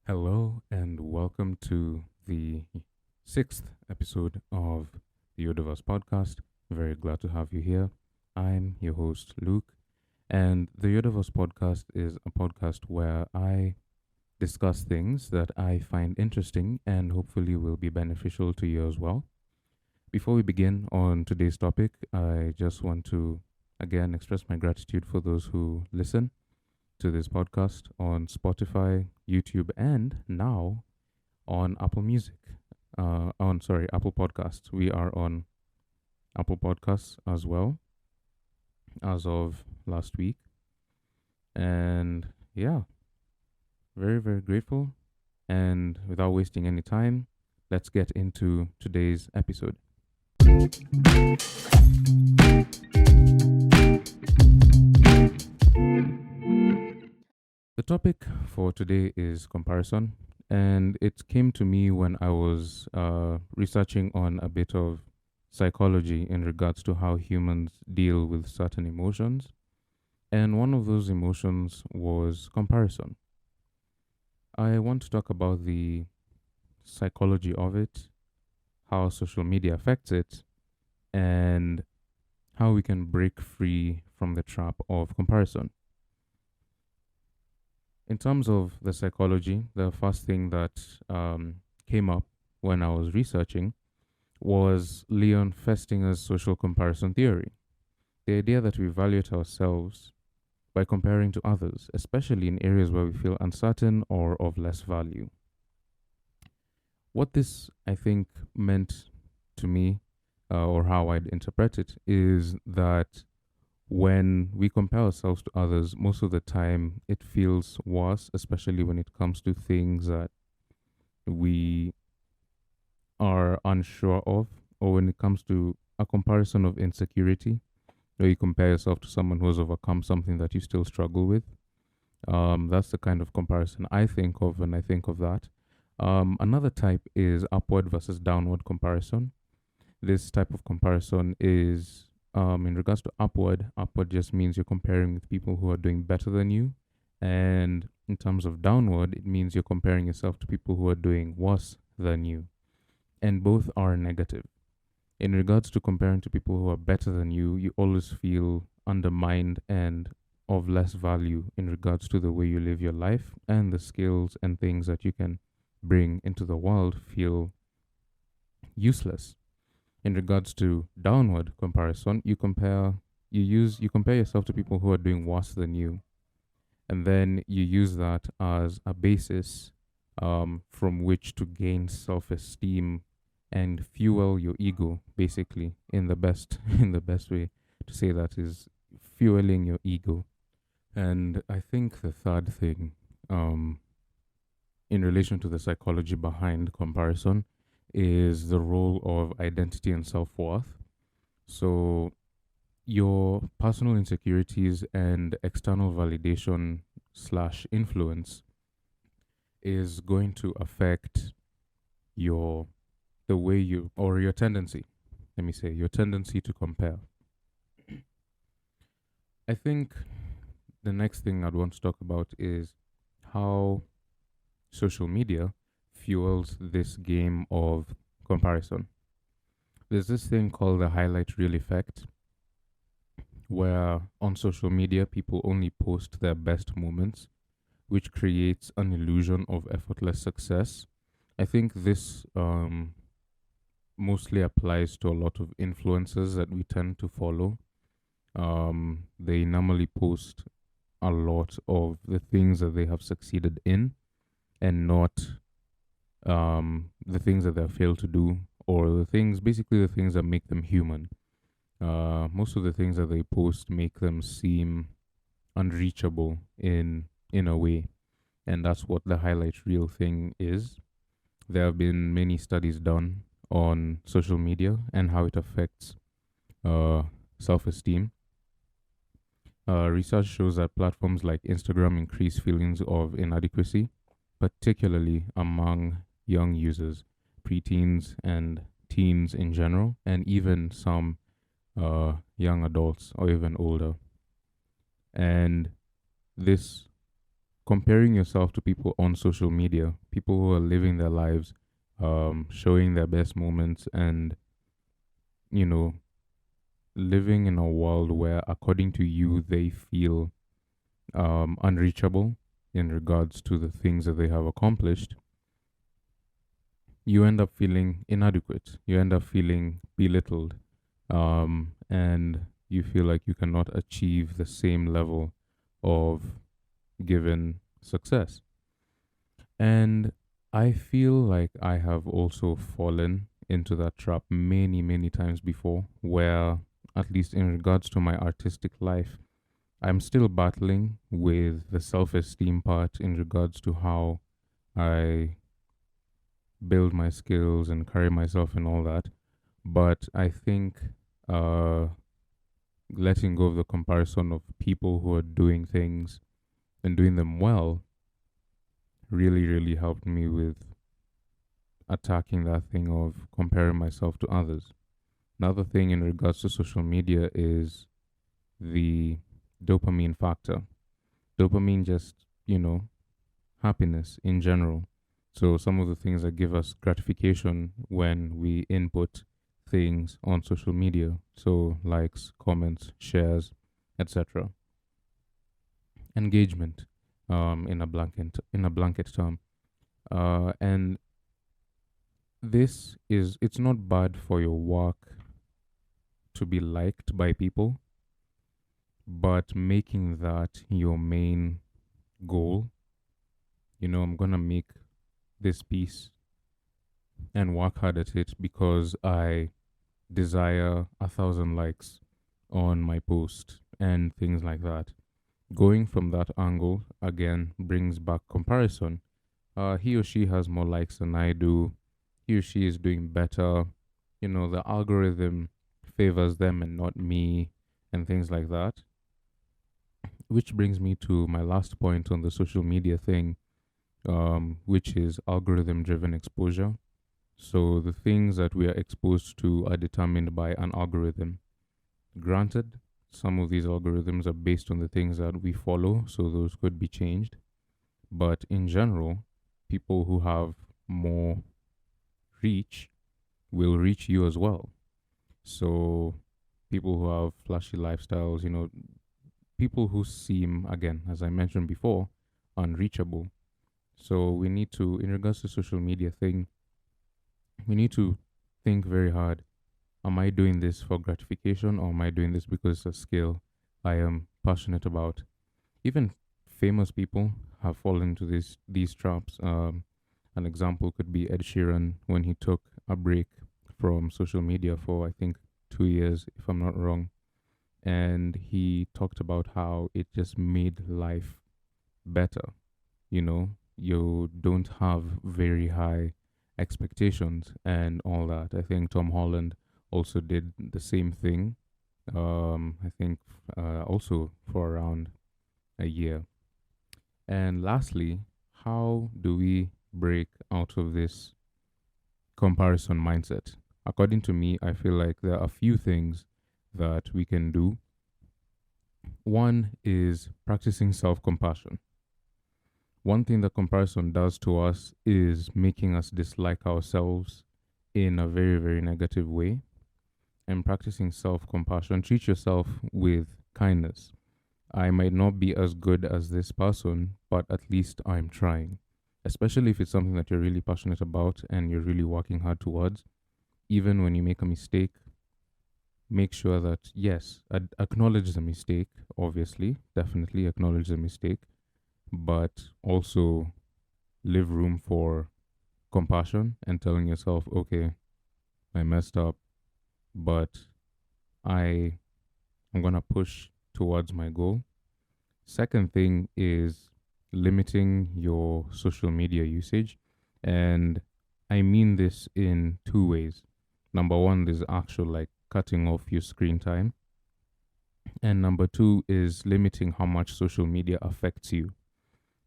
Hello and welcome to the sixth episode of the Yoderverse podcast. Very glad to have you here. I'm your host, Luke, and the Yoderverse podcast is a podcast where I discuss things that I find interesting and hopefully will be beneficial to you as well. Before we begin on today's topic, I just want to again express my gratitude for those who listen to this podcast on Spotify, YouTube, and now on Apple Music. Apple Podcasts. We are on Apple Podcasts as well as of last week. And yeah, very, very grateful. And without wasting any time, let's get into today's episode. The topic for today is comparison, and it came to me when I was researching on a bit of psychology in regards to how humans deal with certain emotions. And one of those emotions was comparison. I want to talk about the psychology of it, how social media affects it, and how we can break free from the trap of comparison. In terms of the psychology, the first thing that came up when I was researching was Leon Festinger's social comparison theory. The idea that we evaluate ourselves by comparing to others, especially in areas where we feel uncertain or of less value. What this, I think, meant to me, or how I'd interpret it, is that when we compare ourselves to others, most of the time it feels worse, especially when it comes to things that we are unsure of, or when it comes to a comparison of insecurity, where you compare yourself to someone who has overcome something that you still struggle with. That's the kind of comparison I think of when I think of that. Another type is upward versus downward comparison. This type of comparison is in regards to upward just means you're comparing with people who are doing better than you. And in terms of downward, it means you're comparing yourself to people who are doing worse than you. And both are negative. In regards to comparing to people who are better than you always feel undermined and of less value in regards to the way you live your life, and the skills and things that you can bring into the world feel useless. In regards to downward comparison, you compare yourself to people who are doing worse than you, and then you use that as a basis from which to gain self-esteem and fuel your ego, basically. In the best in the best way to say that is fueling your ego. And I think the third thing, in relation to the psychology behind comparison, is the role of identity and self-worth. So your personal insecurities and external validation slash influence is going to affect your the way you or your tendency, let me say, your tendency to compare. I think the next thing I'd want to talk about is how social media fuels this game of comparison. There's this thing called the highlight reel effect, where on social media people only post their best moments, which creates an illusion of effortless success. I think this mostly applies to a lot of influencers that we tend to follow. They normally post a lot of the things that they have succeeded in, and not the things that they have failed to do, or basically the things that make them human. Most of the things that they post make them seem unreachable in a way, and that's what the highlight reel thing is. There have been many studies done on social media and how it affects self-esteem. Research shows that platforms like Instagram increase feelings of inadequacy, particularly among young users, preteens and teens in general, and even some young adults or even older. And this comparing yourself to people on social media, people who are living their lives, showing their best moments, and, you know, living in a world where, according to you, they feel unreachable in regards to the things that they have accomplished, you end up feeling inadequate. You end up feeling belittled, and you feel like you cannot achieve the same level of given success. And I feel like I have also fallen into that trap many, many times before, where, at least in regards to my artistic life, I'm still battling with the self esteem part in regards to how I build my skills and carry myself and all that. But I think uh, letting go of the comparison of people who are doing things and doing them well really, really helped me with attacking that thing of comparing myself to others. Another thing in regards to social media is the dopamine factor. Dopamine just, happiness in general. So some of the things that give us gratification when we input things on social media, so likes, comments, shares, etc. Engagement, in a blanket term, and it's not bad for your work to be liked by people, but making that your main goal, I'm gonna make this piece and work hard at it because I desire 1,000 likes on my post and things like that. Going from that angle again brings back comparison. He or she has more likes than I do. He or she is doing better. The algorithm favors them and not me, and things like that. Which brings me to my last point on the social media thing, which is algorithm driven exposure. So the things that we are exposed to are determined by an algorithm. Granted, some of these algorithms are based on the things that we follow, so those could be changed. But in general, people who have more reach will reach you as well. So people who have flashy lifestyles, people who seem, again, as I mentioned before, unreachable. So we need to, in regards to social media thing, we need to think very hard. Am I doing this for gratification, or am I doing this because it's a skill I am passionate about? Even famous people have fallen into these traps. An example could be Ed Sheeran when he took a break from social media for, I think, 2 years, if I'm not wrong. And he talked about how it just made life better. You don't have very high expectations and all that. I think Tom Holland also did the same thing. I think also for around a year. And lastly, how do we break out of this comparison mindset? According to me, I feel like there are a few things that we can do. One is practicing self compassion. One thing that comparison does to us is making us dislike ourselves in a very, very negative way. And practicing self compassion, treat yourself with kindness. I might not be as good as this person, but at least I'm trying. Especially if it's something that you're really passionate about and you're really working hard towards. Even when you make a mistake, make sure that, yes, acknowledge the mistake, obviously, definitely acknowledge the mistake, but also leave room for compassion and telling yourself, okay, I messed up, but I am gonna push towards my goal. Second thing is limiting your social media usage. And I mean this in two ways. Number one is actual, like, cutting off your screen time. And number two is limiting how much social media affects you.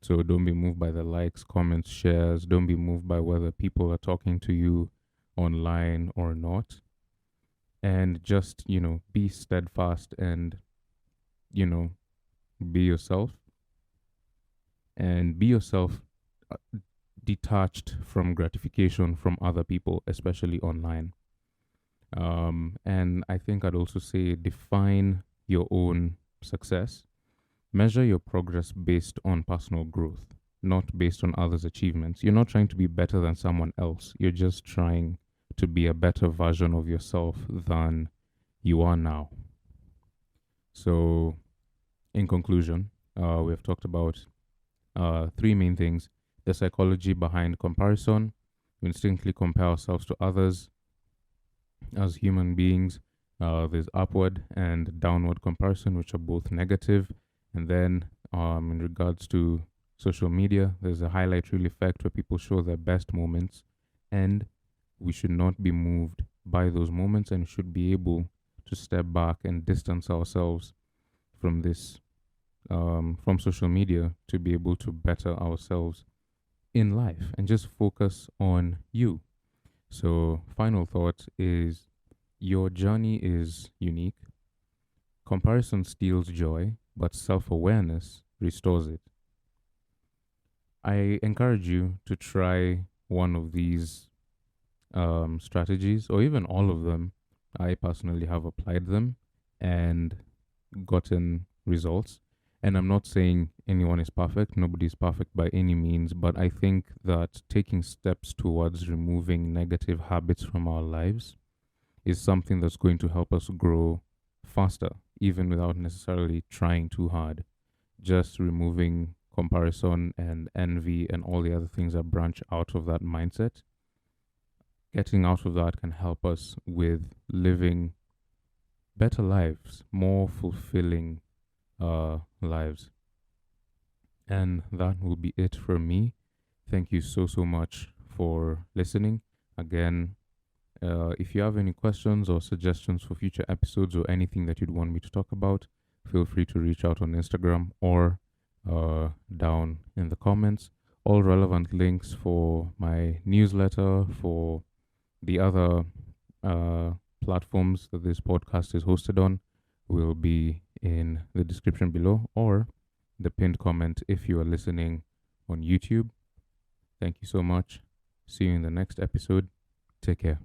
So don't be moved by the likes, comments, shares. Don't be moved by whether people are talking to you online or not. And just, be steadfast and, be yourself. and be yourself, uh, detached from gratification from other people, especially online. And I think I'd also say define your own success. Measure your progress based on personal growth, not based on others' achievements. You're not trying to be better than someone else. You're just trying to be a better version of yourself than you are now. So, in conclusion, we have talked about three main things: the psychology behind comparison. We instinctively compare ourselves to others as human beings. There's upward and downward comparison, which are both negative. And then, in regards to social media, there's a highlight reel effect where people show their best moments, and we should not be moved by those moments and should be able to step back and distance ourselves from this, from social media, to be able to better ourselves in life and just focus on you. So, final thought is your journey is unique. Comparison steals joy, but self awareness restores it. I encourage you to try one of these strategies, or even all of them. I personally have applied them and gotten results. And I'm not saying anyone is perfect, nobody's perfect by any means, but I think that taking steps towards removing negative habits from our lives is something that's going to help us grow faster, even without necessarily trying too hard. Just removing comparison and envy and all the other things that branch out of that mindset. Getting out of that can help us with living better lives, more fulfilling lives. And that will be it for me. Thank you so much for listening. Again, if you have any questions or suggestions for future episodes or anything that you'd want me to talk about, feel free to reach out on Instagram or down in the comments. All relevant links for my newsletter, for the other platforms that this podcast is hosted on, will be in the description below or the pinned comment if you are listening on YouTube. Thank you so much. See you in the next episode. Take care.